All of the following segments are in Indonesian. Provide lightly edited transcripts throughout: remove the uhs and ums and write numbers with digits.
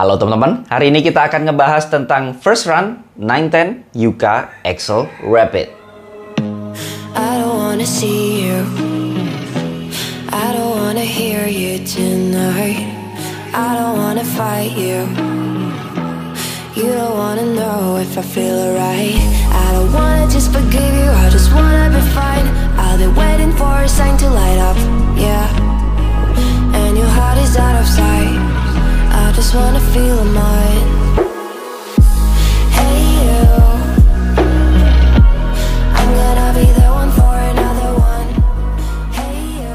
Halo teman-teman, hari ini kita akan ngebahas tentang First Run 910 Yuka Excel Rapid. I don't wanna see you, I don't wanna hear you tonight, I don't wanna fight you, you don't wanna know if I feel alright, I don't wanna just forgive you, I just wanna be fine, I'll be waiting for a sign to light up, yeah, and your heart is out of sight, I just wanna feel mine. Hey you, I'm gonna be the one for another one. Hey you.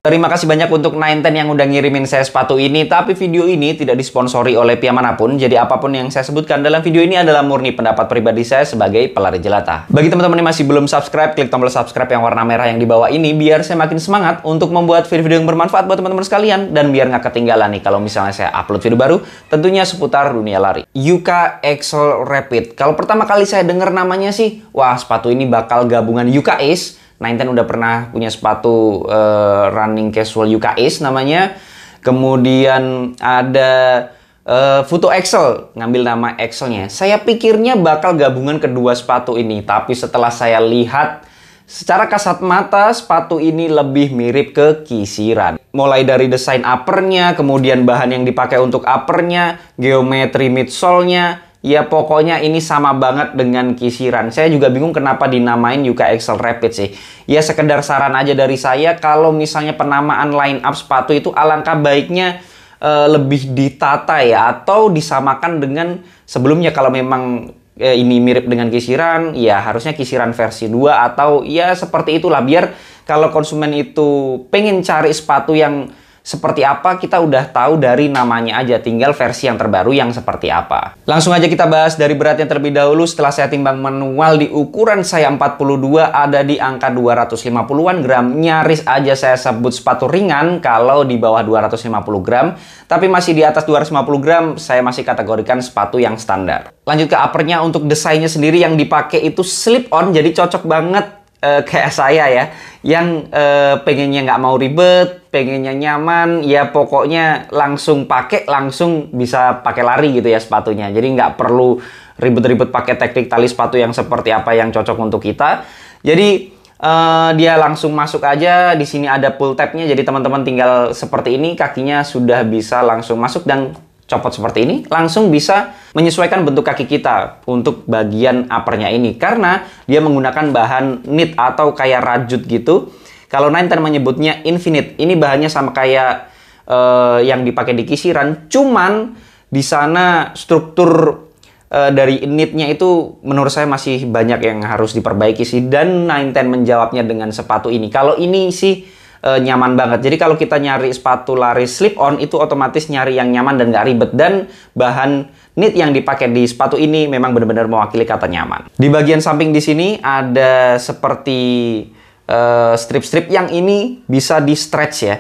Terima kasih banyak untuk 910 yang udah ngirimin saya sepatu ini, tapi video ini tidak disponsori oleh pihak manapun, jadi apapun yang saya sebutkan dalam video ini adalah murni pendapat pribadi saya sebagai pelari jelata. Bagi teman-teman yang masih belum subscribe, klik tombol subscribe yang warna merah yang di bawah ini, biar saya makin semangat untuk membuat video-video yang bermanfaat buat teman-teman sekalian, dan biar nggak ketinggalan nih kalau misalnya saya upload video baru, tentunya seputar dunia lari. Yuka Excel Rapid. Kalau pertama kali saya dengar namanya sih, wah sepatu ini bakal gabungan Yuka Ace. 910 udah pernah punya sepatu running casual Yuka Ace namanya. Kemudian ada Futo Excel, ngambil nama Excelnya. Saya pikirnya bakal gabungan kedua sepatu ini, tapi setelah saya lihat secara kasat mata, sepatu ini lebih mirip ke kisiran. Mulai dari desain uppernya, kemudian bahan yang dipakai untuk uppernya, geometri midsole-nya, ya pokoknya ini sama banget dengan kisiran. Saya juga bingung kenapa dinamain Yuka Excel Rapid sih. Ya sekedar saran aja dari saya, kalau misalnya penamaan line up sepatu itu alangkah baiknya lebih ditata ya, atau disamakan dengan sebelumnya. Kalau memang ini mirip dengan kisiran, ya harusnya kisiran versi 2 atau ya seperti itulah, biar kalau konsumen itu pengen cari sepatu yang seperti apa, kita udah tahu dari namanya aja, tinggal versi yang terbaru yang seperti apa. Langsung aja kita bahas dari beratnya terlebih dahulu. Setelah saya timbang manual di ukuran saya 42, ada di angka 250-an gram. Nyaris aja saya sebut sepatu ringan kalau di bawah 250 gram. Tapi masih di atas 250 gram, saya masih kategorikan sepatu yang standar. Lanjut ke uppernya, untuk desainnya sendiri yang dipakai itu slip on, jadi cocok banget kayak saya ya, yang pengennya nggak mau ribet, pengennya nyaman, ya pokoknya langsung pakai, langsung bisa pakai lari gitu ya sepatunya. Jadi nggak perlu ribet-ribet pakai teknik tali sepatu yang seperti apa yang cocok untuk kita. Jadi dia langsung masuk aja. Di sini ada pull tabnya, jadi teman-teman tinggal seperti ini, kakinya sudah bisa langsung masuk dan copot seperti ini, langsung bisa menyesuaikan bentuk kaki kita untuk bagian uppernya ini, karena dia menggunakan bahan knit atau kayak rajut gitu. Kalau 910 menyebutnya infinite, ini bahannya sama kayak yang dipakai di kisiran, cuman di sana struktur dari knitnya itu menurut saya masih banyak yang harus diperbaiki sih, dan 910 menjawabnya dengan sepatu ini. Kalau ini sih nyaman banget. Jadi kalau kita nyari sepatu lari slip on, itu otomatis nyari yang nyaman dan gak ribet. Dan bahan knit yang dipakai di sepatu ini memang benar-benar mewakili kata nyaman. Di bagian samping di sini ada seperti strip-strip yang ini bisa di stretch ya.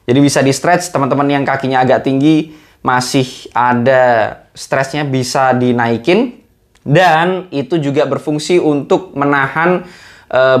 Jadi bisa di stretch, teman-teman yang kakinya agak tinggi masih ada stretchnya, bisa dinaikin. Dan itu juga berfungsi untuk menahan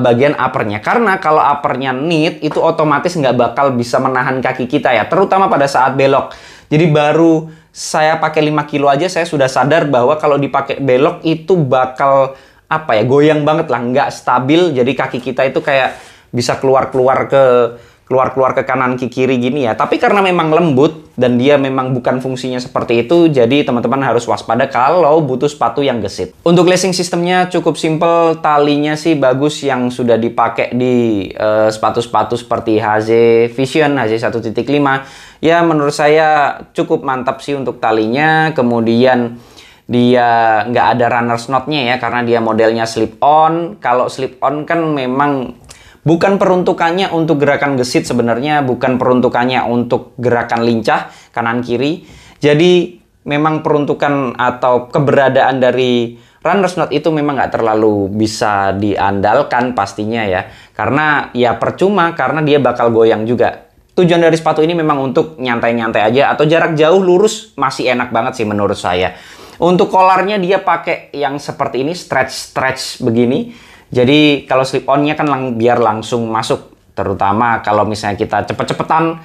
bagian uppernya, karena kalau uppernya knit itu otomatis nggak bakal bisa menahan kaki kita ya, terutama pada saat belok. Jadi baru saya pakai 5 kilo aja saya sudah sadar bahwa kalau dipakai belok itu bakal apa ya, goyang banget lah, nggak stabil. Jadi kaki kita itu kayak bisa keluar-keluar ke kanan ke kiri gini ya. Tapi karena memang lembut dan dia memang bukan fungsinya seperti itu, jadi teman-teman harus waspada kalau butuh sepatu yang gesit. Untuk lacing sistemnya cukup simple, talinya sih bagus yang sudah dipakai di sepatu-sepatu seperti HZ Vision, HZ 1.5. Ya menurut saya cukup mantap sih untuk talinya. Kemudian dia nggak ada runners knot-nya ya, karena dia modelnya slip on. Kalau slip on kan memang bukan peruntukannya untuk gerakan gesit sebenarnya, bukan peruntukannya untuk gerakan lincah kanan kiri. Jadi memang peruntukan atau keberadaan dari runners knot itu memang nggak terlalu bisa diandalkan pastinya ya. Karena ya percuma, karena dia bakal goyang juga. Tujuan dari sepatu ini memang untuk nyantai-nyantai aja, atau jarak jauh lurus masih enak banget sih menurut saya. Untuk kolarnya dia pakai yang seperti ini, stretch begini. Jadi kalau slip on-nya kan biar langsung masuk, terutama kalau misalnya kita cepet-cepetan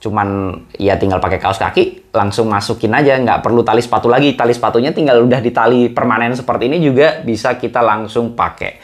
cuman ya tinggal pakai kaos kaki, langsung masukin aja, nggak perlu tali sepatu lagi. Tali sepatunya tinggal udah ditali permanen seperti ini juga bisa kita langsung pakai.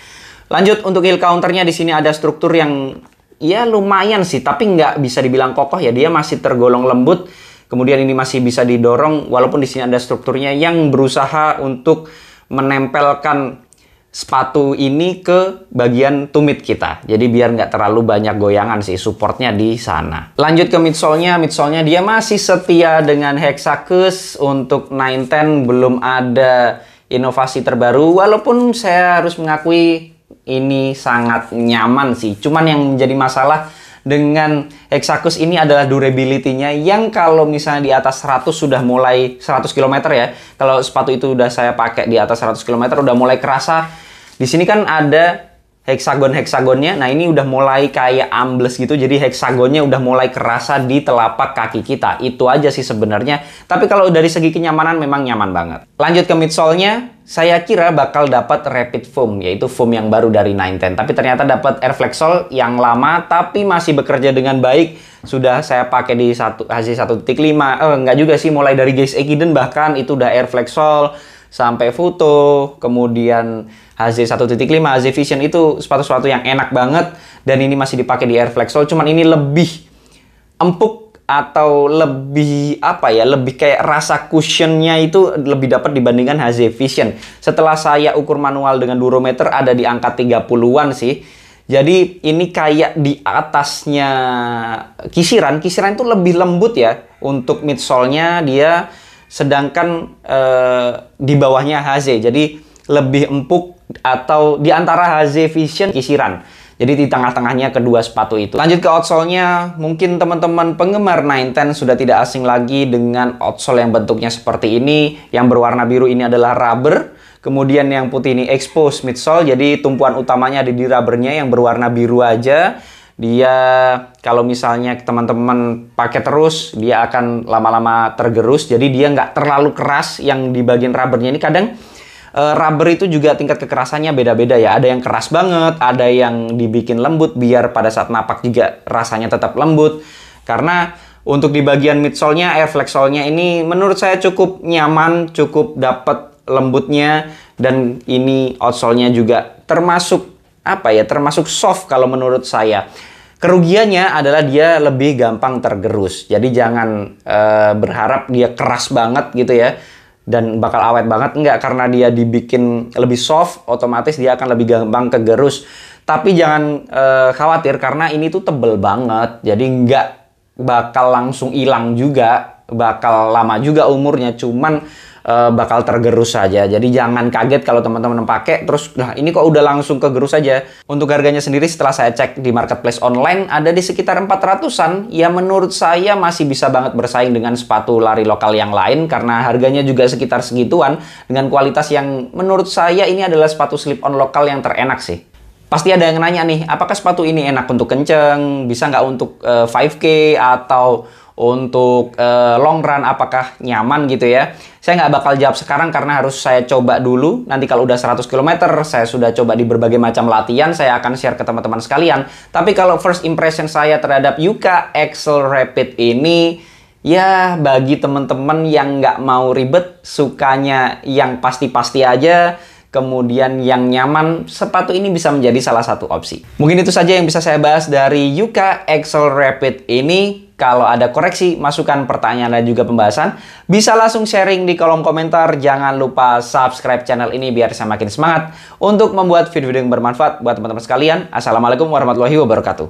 Lanjut untuk heel counternya, di sini ada struktur yang ya lumayan sih, tapi nggak bisa dibilang kokoh ya, dia masih tergolong lembut. Kemudian ini masih bisa didorong, walaupun di sini ada strukturnya yang berusaha untuk menempelkan sepatu ini ke bagian tumit kita. Jadi biar nggak terlalu banyak goyangan sih supportnya di sana. Lanjut ke midsole-nya. Midsole-nya dia masih setia dengan Hexacus. Untuk 910 belum ada inovasi terbaru. Walaupun saya harus mengakui ini sangat nyaman sih. Cuman yang menjadi masalah dengan Hexacus ini adalah durability-nya yang kalau misalnya di atas 100 sudah mulai 100 km ya. Kalau sepatu itu udah saya pakai di atas 100 km udah mulai kerasa. Di sini kan ada heksagonnya. Nah, ini udah mulai kayak ambles gitu. Jadi heksagonnya udah mulai kerasa di telapak kaki kita. Itu aja sih sebenarnya. Tapi kalau dari segi kenyamanan memang nyaman banget. Lanjut ke midsole-nya. Saya kira bakal dapat Rapid Foam, yaitu foam yang baru dari 910. Tapi ternyata dapat Airflex Sole yang lama tapi masih bekerja dengan baik. Sudah saya pakai di HZ1.5. Enggak juga sih, mulai dari Gaze Ekiden bahkan itu udah Airflex Sole sampai Futo, kemudian HZ1.5, HZ Vision itu sepatu-sepatu yang enak banget dan ini masih dipakai di Airflex Sole. Cuman ini lebih empuk atau lebih apa ya, lebih kayak rasa cushionnya itu lebih dapat dibandingkan HZ Vision. Setelah saya ukur manual dengan durometer ada di angka 30-an sih. Jadi ini kayak di atasnya Kisiran itu lebih lembut ya untuk midsole-nya dia, sedangkan di bawahnya HZ. Jadi lebih empuk atau di antara HZ Vision Kisiran. Jadi di tengah-tengahnya kedua sepatu itu. Lanjut ke outsole-nya, mungkin teman-teman penggemar 910 sudah tidak asing lagi dengan outsole yang bentuknya seperti ini. Yang berwarna biru ini adalah rubber. Kemudian yang putih ini exposed midsole. Jadi tumpuan utamanya ada di rubbernya yang berwarna biru aja. Dia kalau misalnya teman-teman pakai terus, dia akan lama-lama tergerus. Jadi dia nggak terlalu keras. Yang di bagian rubbernya ini kadang rubber itu juga tingkat kekerasannya beda-beda ya. Ada yang keras banget, ada yang dibikin lembut biar pada saat napak juga rasanya tetap lembut. Karena untuk di bagian midsole-nya, Airflex Sole-nya ini menurut saya cukup nyaman, cukup dapat lembutnya, dan ini outsole-nya juga termasuk apa ya, termasuk soft kalau menurut saya. Kerugiannya adalah dia lebih gampang tergerus. Jadi jangan berharap dia keras banget gitu ya dan bakal awet banget. Enggak, karena dia dibikin lebih soft, otomatis dia akan lebih gampang kegerus. Tapi jangan khawatir karena ini tuh tebel banget. Jadi nggak bakal langsung hilang juga, bakal lama juga umurnya, cuman bakal tergerus saja. Jadi jangan kaget kalau teman-teman pakai terus, nah ini kok udah langsung kegerus aja. Untuk harganya sendiri setelah saya cek di marketplace online ada di sekitar 400-an. Ya menurut saya masih bisa banget bersaing dengan sepatu lari lokal yang lain karena harganya juga sekitar segituan dengan kualitas yang menurut saya ini adalah sepatu slip-on lokal yang terenak sih. Pasti ada yang nanya nih, apakah sepatu ini enak untuk kenceng, bisa nggak untuk 5K atau untuk long run, apakah nyaman gitu ya. Saya nggak bakal jawab sekarang karena harus saya coba dulu. Nanti kalau udah 100 km, saya sudah coba di berbagai macam latihan, saya akan share ke teman-teman sekalian. Tapi kalau first impression saya terhadap Yuka Excel Rapid ini, ya bagi teman-teman yang nggak mau ribet, sukanya yang pasti-pasti aja, kemudian yang nyaman, sepatu ini bisa menjadi salah satu opsi. Mungkin itu saja yang bisa saya bahas dari Yuka Excel Rapid ini. Kalau ada koreksi, masukan, pertanyaan, dan juga pembahasan, bisa langsung sharing di kolom komentar. Jangan lupa subscribe channel ini biar saya makin semangat untuk membuat video-video yang bermanfaat buat teman-teman sekalian. Assalamualaikum warahmatullahi wabarakatuh.